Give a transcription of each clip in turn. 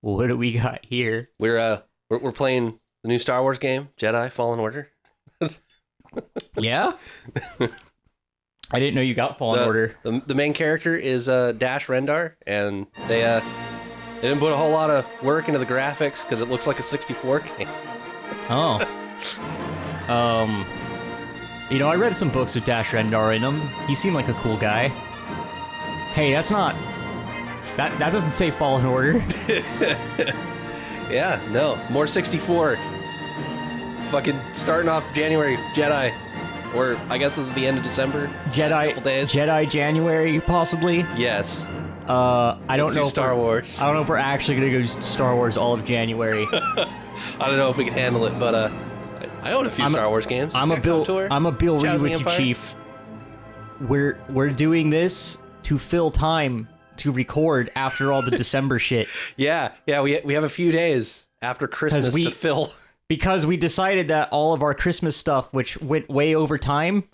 What do we got here? We're playing the new Star Wars game, Jedi Fallen Order. Yeah? I didn't know you got Fallen Order. The main character is Dash Rendar, and they didn't put a whole lot of work into the graphics because it looks like a 64 game. Oh. I read some books with Dash Rendar in them. He seemed like a cool guy. Hey, that's not... That doesn't say Fallen Order. Yeah, no. More 64. Fucking starting off January, Jedi. Or, I guess this is the end of December. Jedi January, possibly? Yes. I don't know. Star Wars. I don't know if we're actually going to go Star Wars all of January. I don't know if we can handle it, but I own a few Star Wars games. I'm a Bill Reed with you, Chief. We're doing this to fill time to record after all the December shit. Yeah, we have a few days after Christmas to fill. Because we decided that all of our Christmas stuff, which went way over time,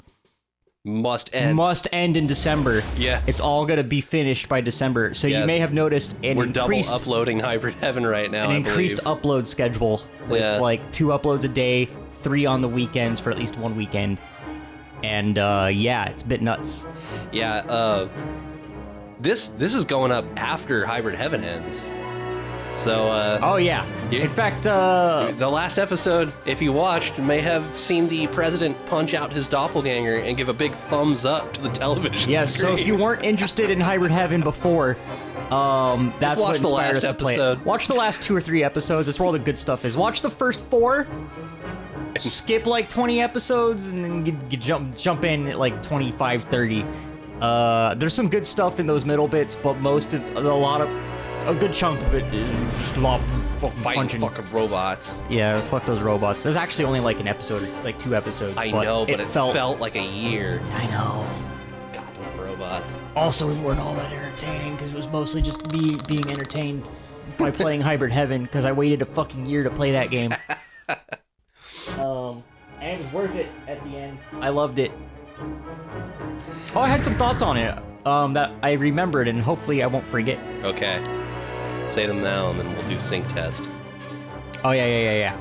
must end in December. Yes. It's all going to be finished by December. So you may have noticed we're double uploading Hybrid Heaven right now. An increased upload schedule with like 2 uploads a day, 3 on the weekends for at least 1 weekend. And it's a bit nuts. Yeah, this is going up after Hybrid Heaven ends. So, in fact, the last episode, if you watched, may have seen the president punch out his doppelganger and give a big thumbs up to the television Yes, screen. So if you weren't interested in Hybrid Heaven before, that's what inspired us to play it. Watch the last 2 or 3 episodes. That's where all the good stuff is. Watch the first 4. Skip like 20 episodes, and then you jump in at like 25, 30. There's some good stuff in those middle bits, but a good chunk of it is just a lot of fighting fucking robots. Yeah, fuck those robots. There's actually only like an episode, like 2 episodes. I know, but it felt like a year. I know. Goddamn robots. Also, it wasn't all that entertaining because it was mostly just me being entertained by playing Hybrid Heaven because I waited a fucking year to play that game. And it was worth it at the end. I loved it. Oh, I had some thoughts on it that I remembered, and hopefully I won't forget. Okay. Say them now, and then we'll do sync test. Oh, yeah.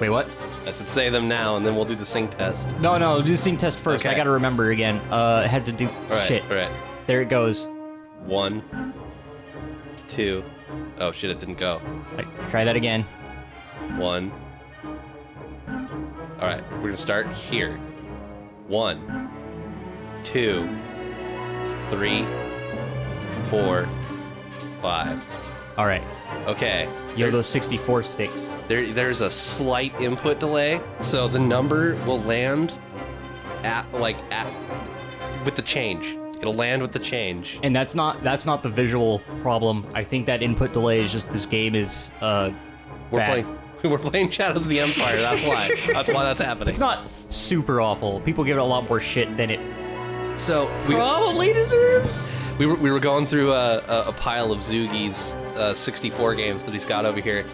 Wait, what? I said say them now, and then we'll do the sync test. No, do the sync test first. Okay. I gotta remember again. I had to do shit. All right. There it goes. 1, 2. Oh, shit, it didn't go. Try that again. 1. All right, we're gonna start here. 1, 2, 3, 4, 5. All right. Okay. Those 64 sticks. There's a slight input delay, so the number will land with the change. It'll land with the change. And that's not the visual problem. I think that input delay is just this game is We're playing Shadows of the Empire. That's why. That's why that's happening. It's not super awful. People give it a lot more shit than it probably deserves. We were going through a pile of Zoogy's 64 games that he's got over here,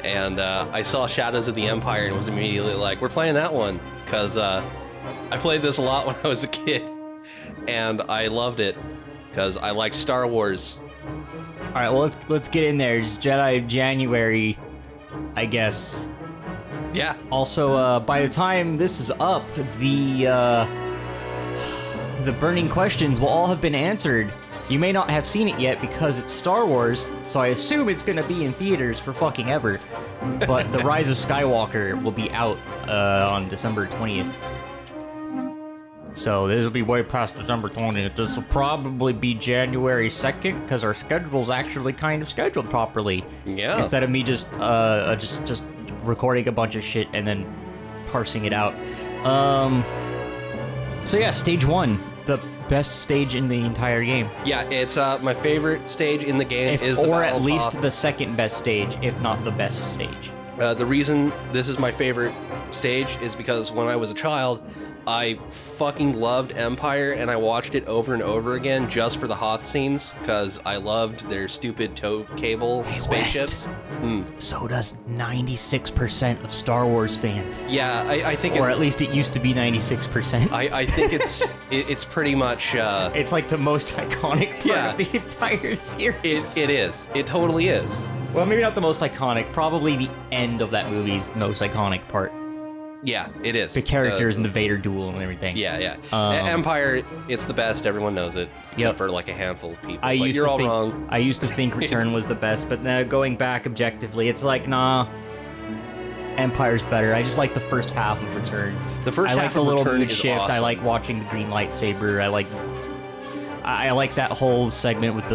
and I saw Shadows of the Empire and was immediately like, we're playing that one, because I played this a lot when I was a kid, and I loved it, because I liked Star Wars. All right, well, let's get in there. It's Jedi January, I guess. Yeah. Also, by the time this is up, the burning questions will all have been answered. You may not have seen it yet because it's Star Wars, so I assume it's gonna be in theaters for fucking ever. But The Rise of Skywalker will be out on December 20th. So this will be way past December 20th. This will probably be January 2nd because our schedule's actually kind of scheduled properly. Yeah. Instead of me just recording a bunch of shit and then parsing it out. So yeah, stage 1, the best stage in the entire game. Yeah, it's my favorite stage in the game or at least the second best stage, if not the best stage. The reason this is my favorite stage is because when I was a child, I fucking loved Empire, and I watched it over and over again just for the Hoth scenes, because I loved their stupid tow cable spaceships. So does 96% of Star Wars fans. Yeah, I think... Or at least it used to be 96%. I think it's pretty much... it's like the most iconic part of the entire series. It is. It totally is. Well, maybe not the most iconic. Probably the end of that movie is the most iconic part. Yeah, it is. The characters and the Vader duel and everything. Yeah. Empire, it's the best. Everyone knows it, except for like a handful of people. You're all wrong. I used to think Return was the best, but now going back objectively, it's like, nah, Empire's better. I just like the first half of Return. The first half of Return is awesome. I like the little mood shift. I like watching the green lightsaber. I like that whole segment with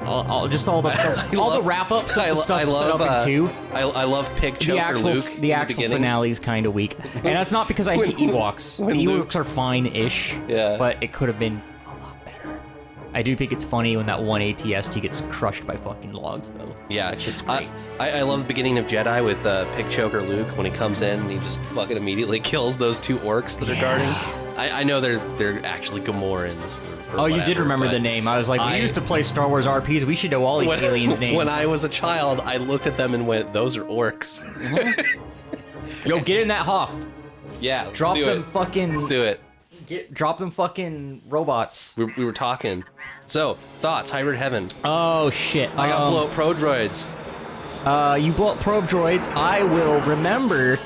all the wrap-ups of the stuff set up in 2. I love Pig Choker Luke. The actual finale's kind of weak. And that's not because I hate Ewoks. The Ewoks are fine-ish, but it could have been a lot better. I do think it's funny when that one ATST gets crushed by fucking logs, though. Yeah. That shit's great. I love the beginning of Jedi with Pig Choker Luke when he comes in and he just fucking immediately kills those 2 orcs that are guarding. I know they're actually Gamorreans. Oh, you did remember the name. I was like, we used to play Star Wars RPs. We should know all these aliens' names. When I was a child, I looked at them and went, those are orcs. Yo, get in that Hoth. Yeah, let's Drop do them it. fucking... Let's do it. Drop them fucking robots. We were talking. So, thoughts, Hybrid Heaven. Oh, shit. I got blow up probe droids. You blow up probe droids. I will remember...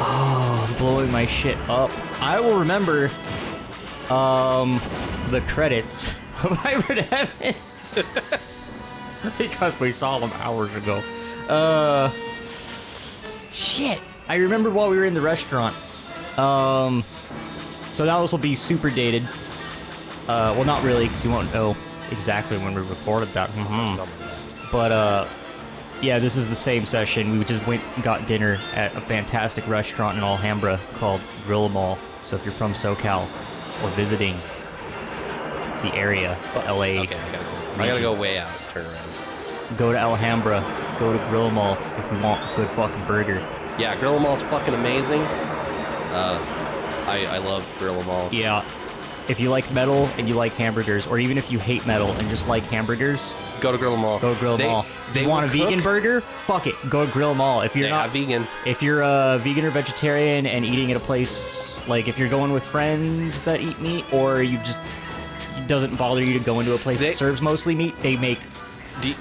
Oh, I'm blowing my shit up. I will remember... the credits of Hybrid Heaven. Because we saw them hours ago. Shit. I remember while we were in the restaurant. So now this will be super dated. Well, not really, because you won't know exactly when we recorded that. But, yeah, this is the same session. We just went and got dinner at a fantastic restaurant in Alhambra called Grill Mall. So if you're from SoCal or visiting the area, the LA. Okay, I gotta go way out. Turn around. Go to Alhambra. Go to Grill Mall if you want a good fucking burger. Yeah, Grill Mall's fucking amazing. I love Grill Mall. Yeah. If you like metal and you like hamburgers, or even if you hate metal and just like hamburgers, go to Grill Mall. Go to Grill Mall. They want a vegan burger? Fuck it. Go to Grill Mall. If you're not vegan. If you're a vegan or vegetarian and eating at a place, like if you're going with friends that eat meat, or it doesn't bother you to go into a place that serves mostly meat, they make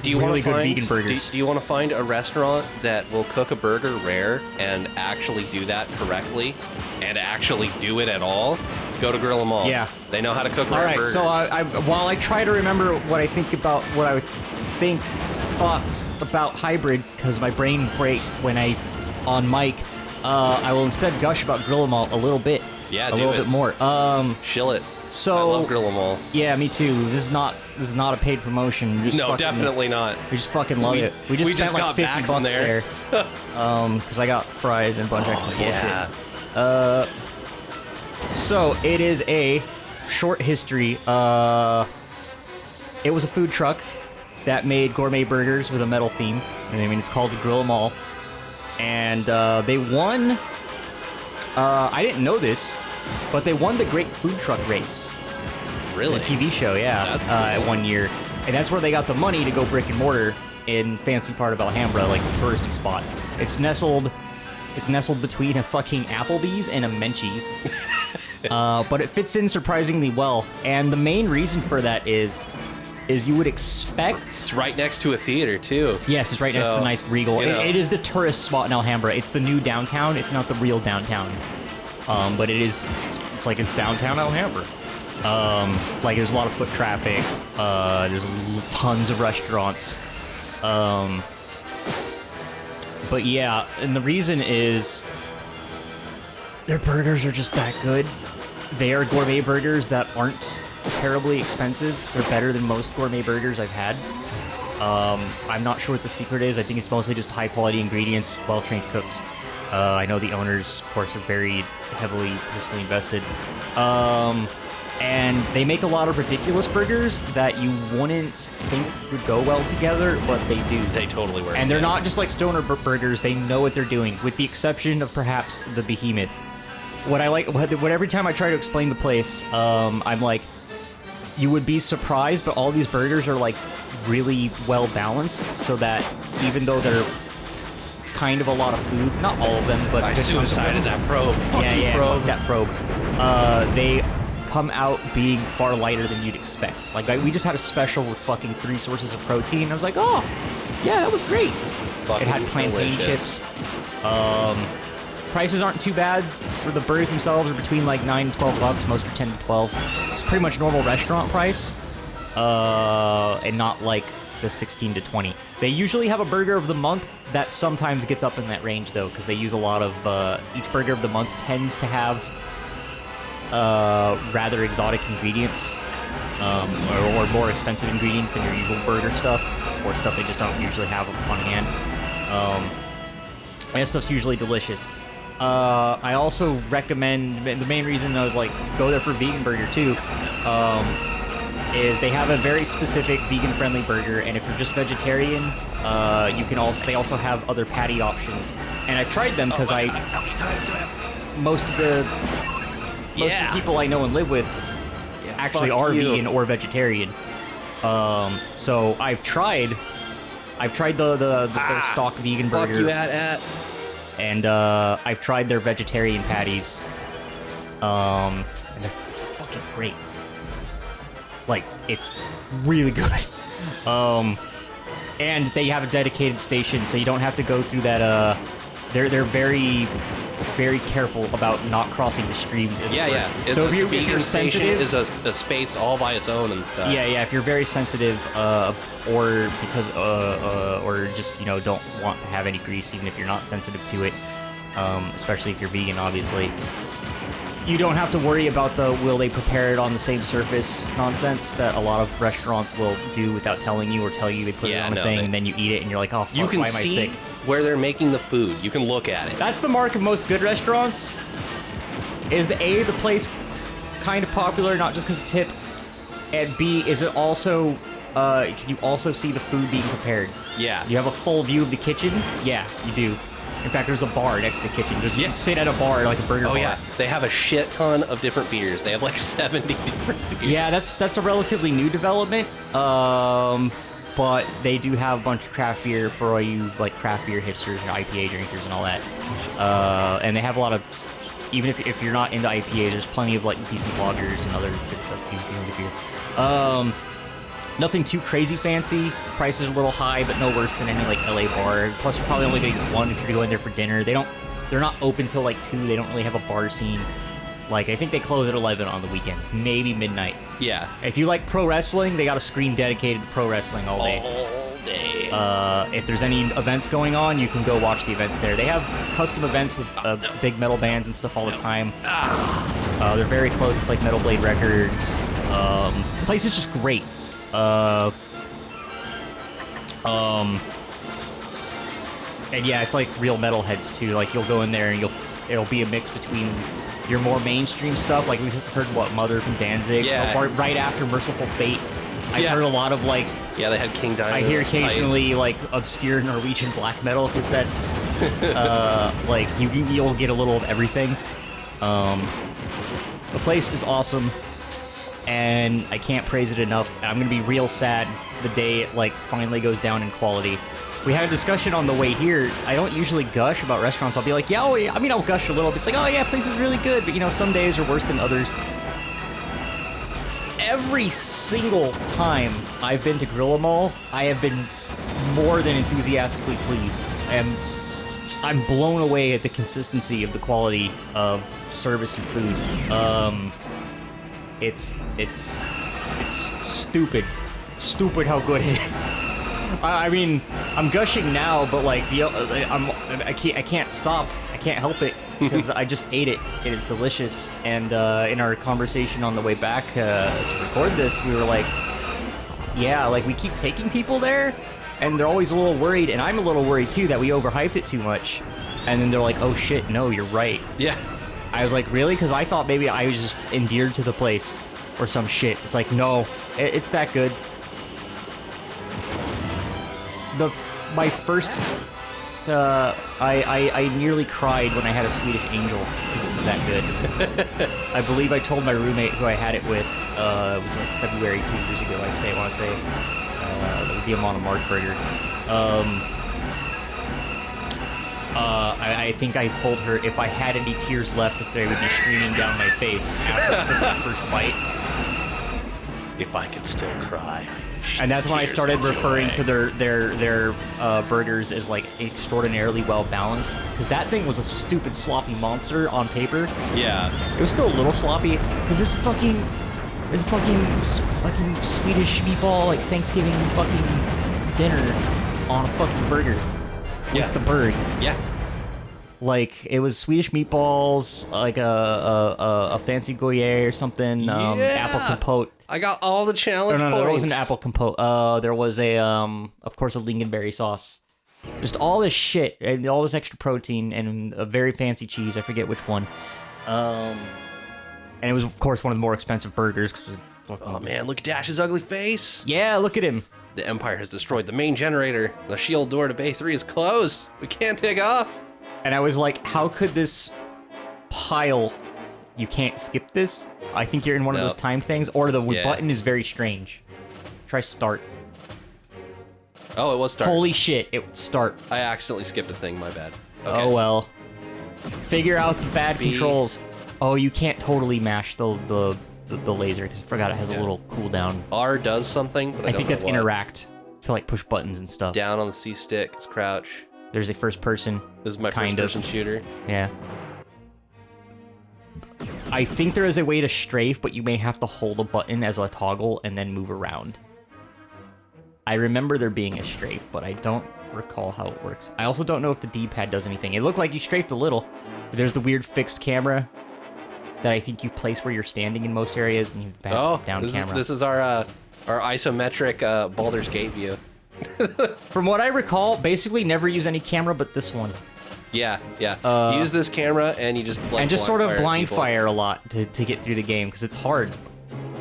really good vegan burgers. Do you want to find a restaurant that will cook a burger rare and actually do that correctly and actually do it at all? Go to Grill Mall. Yeah. They know how to cook rare burgers. So while I try to remember what I think about what I would think thoughts about hybrid, because my brain break when I on mic, I will instead gush about Grill Mall a little bit. Yeah, a little bit more. Shill it. So I love Grill Mall. Yeah, me too. This is not a paid promotion. No, definitely not. We just fucking love it. We just spent like $50 there. Because I got fries and a bunch of extra bullshit. Yeah. So it is a short history. It was a food truck that made gourmet burgers with a metal theme. I mean, it's called the Grill Mall, and they won. I didn't know this, but they won the Great Food Truck Race. Really? The TV show, yeah. That's cool. At 1 year, and that's where they got the money to go brick and mortar in fancy part of Alhambra, like the touristy spot. It's nestled between a fucking Applebee's and a Menchie's. But it fits in surprisingly well, and the main reason for that is you would expect... It's right next to a theater, too. Yes, it's right next to the nice Regal. It is the tourist spot in Alhambra. It's the new downtown. It's not the real downtown. But it's like it's downtown Alhambra. Like, there's a lot of foot traffic. There's tons of restaurants. But yeah, and the reason is their burgers are just that good. They are gourmet burgers that aren't terribly expensive. They're better than most gourmet burgers I've had. I'm not sure what the secret is. I think it's mostly just high-quality ingredients, well-trained cooks. I know the owners, of course, are very heavily personally invested. And they make a lot of ridiculous burgers that you wouldn't think would go well together, but they do. They totally work. And they're not just like stoner burgers. They know what they're doing, with the exception of perhaps the Behemoth. what every time I try to explain the place, I'm like, you would be surprised, but all these burgers are like really well balanced, so that even though they're kind of a lot of food, not all of them, but I suicided that probe. Fuck that probe. They come out being far lighter than you'd expect. Like we just had a special with fucking 3 sources of protein. I was like, oh, yeah, that was great. Fucking it had plantain delicious. chips. Prices aren't too bad for the burgers themselves. Are between like $9 and $12. Most are 10 to 12. It's pretty much normal restaurant price, and not like the 16 to 20. They usually have a burger of the month that sometimes gets up in that range though, because they use a lot of each burger of the month tends to have rather exotic ingredients, or more expensive ingredients than your usual burger stuff, or stuff they just don't usually have on hand. And that stuff's usually delicious. I also recommend, the main reason I was like, go there for vegan burger too, is they have a very specific vegan-friendly burger, and if you're just vegetarian, you can also, they also have other patty options. And I've tried them because how many times do I have to do this? most of the people I know and live with actually are vegan or vegetarian. So I've tried their stock vegan burger. Fuck you at. And I've tried their vegetarian patties. And they're fucking great. Like, it's really good. And they have a dedicated station, so you don't have to go through that. They're very, very careful about not crossing the streams. Yeah. So if you're sensitive, is a space all by its own and stuff. Yeah. If you're very sensitive, or because or just don't want to have any grease, even if you're not sensitive to it, especially if you're vegan, obviously. You don't have to worry about the will they prepare it on the same surface nonsense that a lot of restaurants will do without telling you, or tell you they put it on a thing and then you eat it and you're like, oh fuck, why am I sick? Where they're making the food. You can look at it. That's the mark of most good restaurants. Is the place kind of popular, not just because of tip, and B, is it also can you also see the food being prepared? Yeah. You have a full view of the kitchen? Yeah, you do. In fact, there's a bar next to the kitchen. You can sit at a bar, like a burger bar. Oh, yeah. They have a shit ton of different beers. They have like 70 different beers. Yeah, that's a relatively new development. But they do have a bunch of craft beer for all you like craft beer hipsters and IPA drinkers and all that. And they have a lot of, even if you're not into IPAs, there's plenty of like decent lagers and other good stuff too if you're into beer. Nothing too crazy fancy. Prices are a little high, but no worse than any like LA bar. Plus, you're probably only getting one if you're going there for dinner. They're not open till like 2. They don't really have a bar scene. Like, I think they close at 11 on the weekends, maybe midnight. Yeah. If you like pro wrestling, they got a screen dedicated to pro wrestling all day. All day. If there's any events going on, you can go watch the events there. They have custom events with big metal bands and stuff all the time. They're very close with like Metal Blade Records. The place is just great. And yeah, it's like real metalheads too. Like, you'll go in there and it'll be a mix between your more mainstream stuff, like we've heard Mother from Danzig. Yeah. Right after Merciful Fate, I've heard a lot of like. Yeah, they had King Diamond. I hear occasionally like obscure Norwegian black metal cassettes. Like you'll get a little of everything. The place is awesome. And I can't praise it enough. I'm gonna be real sad the day it like finally goes down in quality. We had a discussion on the way here. I don't usually gush about restaurants. I'll be like, yeah, I mean, I'll gush a little bit. It's like, oh yeah, place is really good, but some days are worse than others. Every single time I've been to Grill-A-Mall, I have been more than enthusiastically pleased. I'm blown away at the consistency of the quality of service and food. It's stupid how good it is. I mean, I'm gushing now, but like I can't stop. I can't help it because I just ate it. It is delicious. And in our conversation on the way back to record this, we were like, yeah, like we keep taking people there, and they're always a little worried, and I'm a little worried too that we overhyped it too much. And then they're like, oh shit, no, you're right. Yeah. I was like, really? Because I thought maybe I was just endeared to the place or some shit. It's like, no, it's that good. My first, I nearly cried when I had a Swedish Angel because it was was that good. I believe I told my roommate who I had it with, it was like February 2 years ago, I want to say. That was the Amon Amarth burger. I think I told her if I had any tears left, that they would be streaming down my face after I took the first bite. If I could still cry. And that's when I started referring to their burgers as like extraordinarily well balanced, because that thing was a stupid sloppy monster on paper. Yeah. It was still a little sloppy because it's fucking Swedish meatball like Thanksgiving fucking dinner on a fucking burger. Yeah. With the bird. Yeah. Like, it was Swedish meatballs, like a fancy Goyer or something, apple compote. I got all the challenge points. No, there wasn't apple compote. There was of course, a lingonberry sauce. Just all this shit, and all this extra protein, and a very fancy cheese, I forget which one. And it was, of course, one of the more expensive burgers. Oh man, look at Dash's ugly face. Yeah, look at him. The Empire has destroyed the main generator. The shield door to Bay 3 is closed. We can't take off. And I was like, how could this pile... You can't skip this? I think you're in one of those time things. Or the button is very strange. Try start. Oh, it was start. Holy shit, it would start. I accidentally skipped a thing, my bad. Okay. Oh well. Figure out the bad controls. Oh, you can't totally mash the laser, because I forgot it has a little cooldown. R does something, but I don't think know that's what. interact. To like push buttons and stuff. Down on the C stick is crouch. There's a first person. This is my first person shooter. Yeah. I think there is a way to strafe, but you may have to hold a button as a toggle and then move around. I remember there being a strafe, but I don't recall how it works. I also don't know if the D-pad does anything. It looked like you strafed a little. There's the weird fixed camera that I think you place where you're standing in most areas, and you back down camera. This is our isometric Baldur's Gate view. From what I recall, basically never use any camera but this one. Yeah. You use this camera and you just and just sort of blind fire a lot to get through the game because it's hard.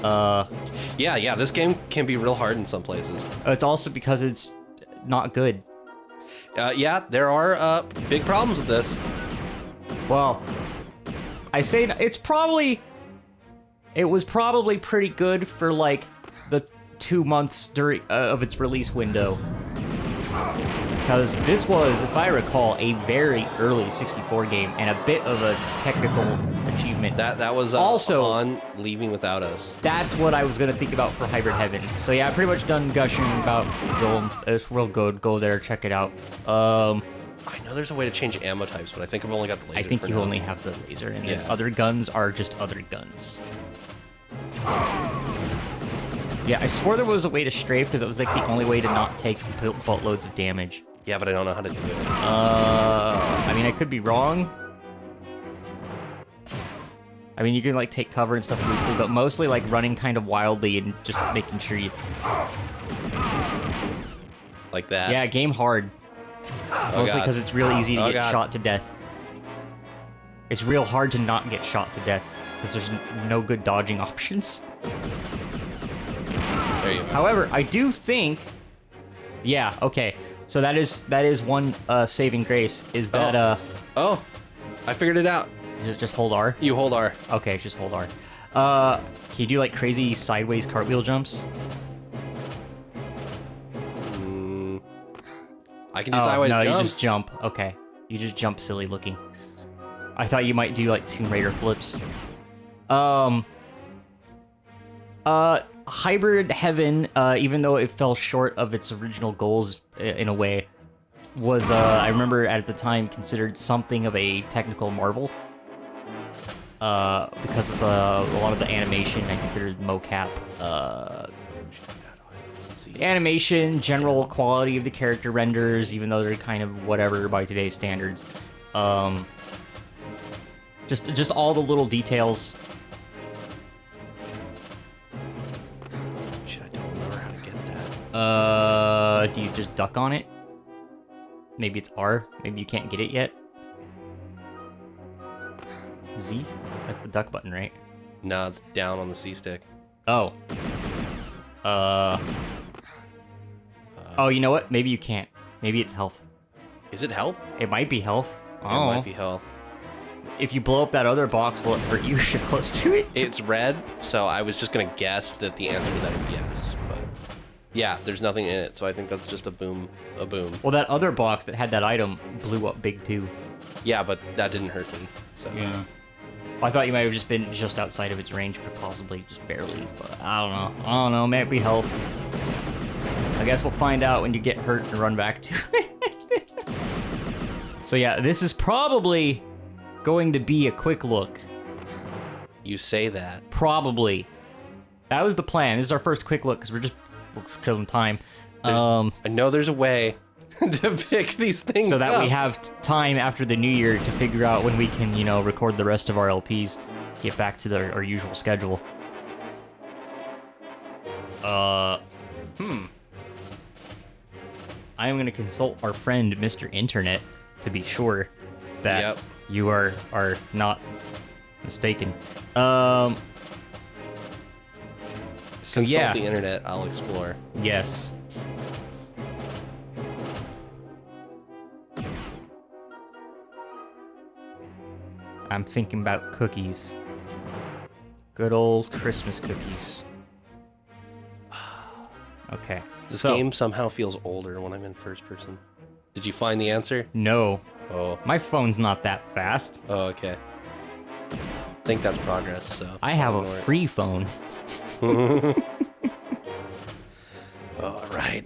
Yeah. This game can be real hard in some places. It's also because it's not good. Yeah, there are big problems with this. Well, I say it was probably pretty good for like the 2 months during of its release window. Because this was, if I recall, a very early 64 game and a bit of a technical achievement. That was also on Leaving Without Us. That's what I was going to think about for Hybrid Heaven. So yeah, I'm pretty much done gushing about Golem. It's real good. Go there, check it out. I know there's a way to change ammo types, but I think I've only got the laser. I think you only have the laser, and then other guns are just other guns. Yeah, I swore there was a way to strafe because it was like the only way to not take buttloads of damage. Yeah, but I don't know how to do it. I mean, I could be wrong. I mean, you can like take cover and stuff loosely, but mostly like running kind of wildly and just making sure you... Like that? Yeah, game hard. Mostly because it's real easy to get shot to death. It's real hard to not get shot to death because there's no good dodging options. There you go. However, I do think... Yeah, okay. So that is one saving grace, is that... Oh, I figured it out. Is it just hold R? You hold R. Okay, just hold R. Can you do like crazy sideways cartwheel jumps? I can do sideways jumps. No, you just jump. Okay. You just jump silly looking. I thought you might do like Tomb Raider flips. Hybrid Heaven, even though it fell short of its original goals in a way, was, I remember at the time, considered something of a technical marvel. Because of a lot of the animation, I think there's mocap, the animation, general quality of the character renders, even though they're kind of whatever by today's standards. Just all the little details. Shit, I don't remember how to get that. Do you just duck on it? Maybe it's R. Maybe you can't get it yet. Z? That's the duck button, right? No, it's down on the C stick. Oh. Oh, you know what? Maybe you can't. Maybe it's health. Is it health? It might be health. It might be health. if you blow up that other box, will it hurt you if you're close to it? It's red, so I was just gonna guess that the answer to that is yes. But yeah, there's nothing in it, so I think that's just a boom. Well, that other box that had that item blew up big too. Yeah, but that didn't hurt me. So yeah. Well, I thought you might have just been just outside of its range, but possibly just barely. But I don't know. Might be health. I guess we'll find out when you get hurt and run back to it. So yeah, this is probably going to be a quick look. You say that. Probably. That was the plan. This is our first quick look because we're just killing time. I know there's a way to pick these things so that we have time after the new year to figure out when we can, record the rest of our LPs, get back to our usual schedule. I am going to consult our friend, Mr. Internet, to be sure that you are not mistaken. So consult the internet, I'll explore. Yes. I'm thinking about cookies. Good old Christmas cookies. Okay. This game somehow feels older when I'm in first person. Did you find the answer? No. Oh. My phone's not that fast. Oh, okay. I think that's progress, so... I have a free phone. All right.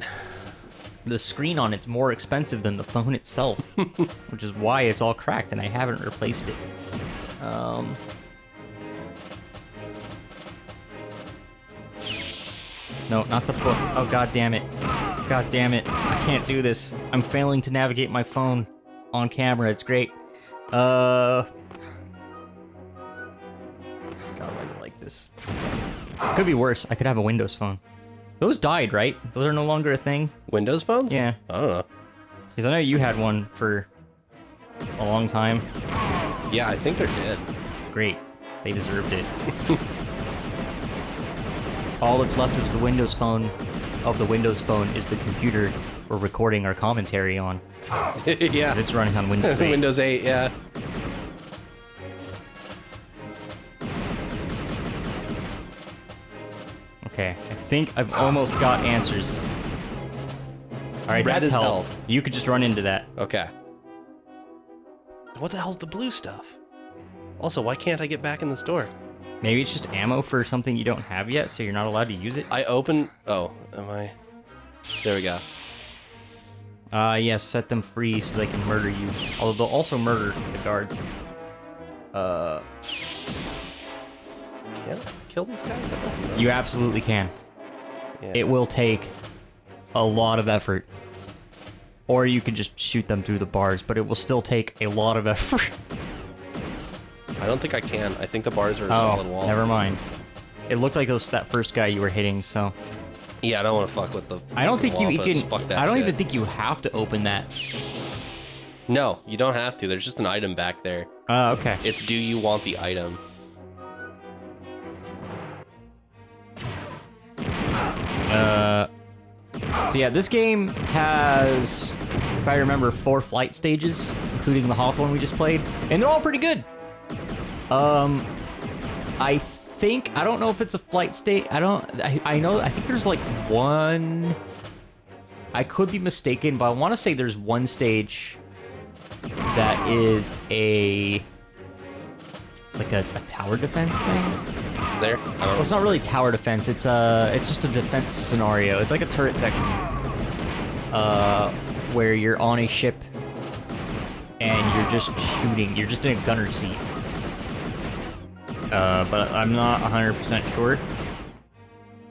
The screen on it's more expensive than the phone itself, which is why it's all cracked and I haven't replaced it. No, not the book. Oh, god damn it. God damn it. I can't do this. I'm failing to navigate my phone on camera. It's great. God, why is it like this? Could be worse. I could have a Windows phone. Those died, right? Those are no longer a thing? Windows phones? Yeah. I don't know. Because I know you had one for a long time. Yeah, I think they're dead. Great. They deserved it. All that's left of the Windows phone is the computer we're recording our commentary on. Yeah. It's running on Windows 8. Windows 8, yeah. Okay, I think I've almost got answers. Alright, that's health. You could just run into that. Okay. What the hell's the blue stuff? Also, why can't I get back in the store? Maybe it's just ammo for something you don't have yet, so you're not allowed to use it? Oh, am I? There we go. Yes, set them free so they can murder you. Although they'll also murder the guards. Can I kill these guys? I don't know. You absolutely can. Yeah. It will take a lot of effort. Or you could just shoot them through the bars, but it will still take a lot of effort. I don't think I can. I think the bars are a solid wall. Never mind. It looked like that first guy you were hitting, so... Yeah, I don't want to fuck with the I don't think you can... Fuck that I don't shit. even think you have to open that. No, you don't have to. There's just an item back there. Okay. It's do you want the item? So yeah, this game has, if I remember, 4 flight stages, including the Hawthorne we just played, and they're all pretty good. I don't know if it's a flight stage. I think there's like one. I could be mistaken, but I want to say there's one stage that is a tower defense thing. Is there? Well, it's not really tower defense. It's just a defense scenario. It's like a turret section, where you're on a ship and you're just shooting. You're just in a gunner seat. But I'm not 100% sure.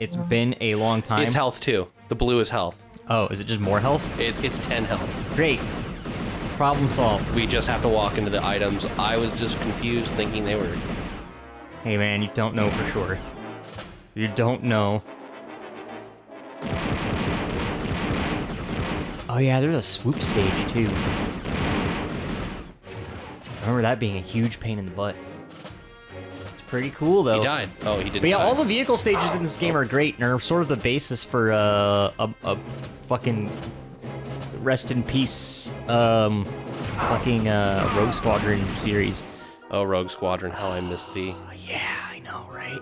It's been a long time. It's health too. The blue is health. Oh, is it just more health? It's 10 health. Great. Problem solved. We just have to walk into the items. I was just confused thinking they were... Hey man, you don't know for sure. You don't know. Oh yeah, there's a swoop stage too. I remember that being a huge pain in the butt. It's pretty cool though. He died. Oh, he didn't. But yeah, all the vehicle stages in this game are great and are sort of the basis for a fucking rest in peace fucking Rogue Squadron series. Oh, Rogue Squadron, how I missed thee. Yeah, I know, right?